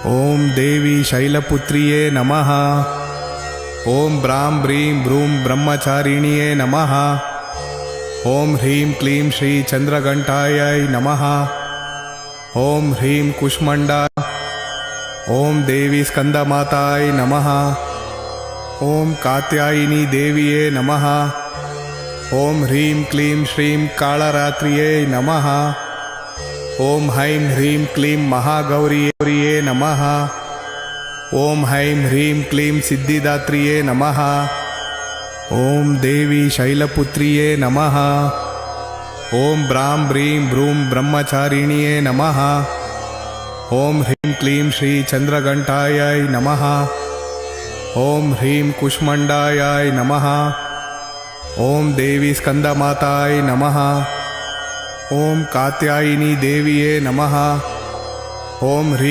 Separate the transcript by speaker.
Speaker 1: ओम देवी शैलपुत्रिये नमः। ओम ब्रां ब्रीं ब्रूं ब्रह्मचारिण्ये नमः। ओम ह्रीं क्लीं श्री चंद्रघंटायै नमः। ओम ह्रीं कुष्मंडा। ओम देवी स्कंदमाताय नमः। ओम कात्यायिनी देविये नमः। ओम ह्रीं क्लीं श्रीं कालरात्रिये नमः। ओम हैं ह्रीं क्लीं महागौरिये नमः। ओम हैं ह्रीं क्लीं सिद्धिदात्रिये नमः। ओम देवी शैलपुत्रिये नमः। ओम ब्रां ब्रीं ब्रूं ब्रह्मचारिण्ये नमः। ओम ह्रीं क्लीं श्री चंद्रघंटायै नमः। ओम ह्रीं कुष्मंडायै नमः। ओम देवी स्कंदमाताय नमः। ओम कात्यायिनी देविये नमः। ओम ह्रीं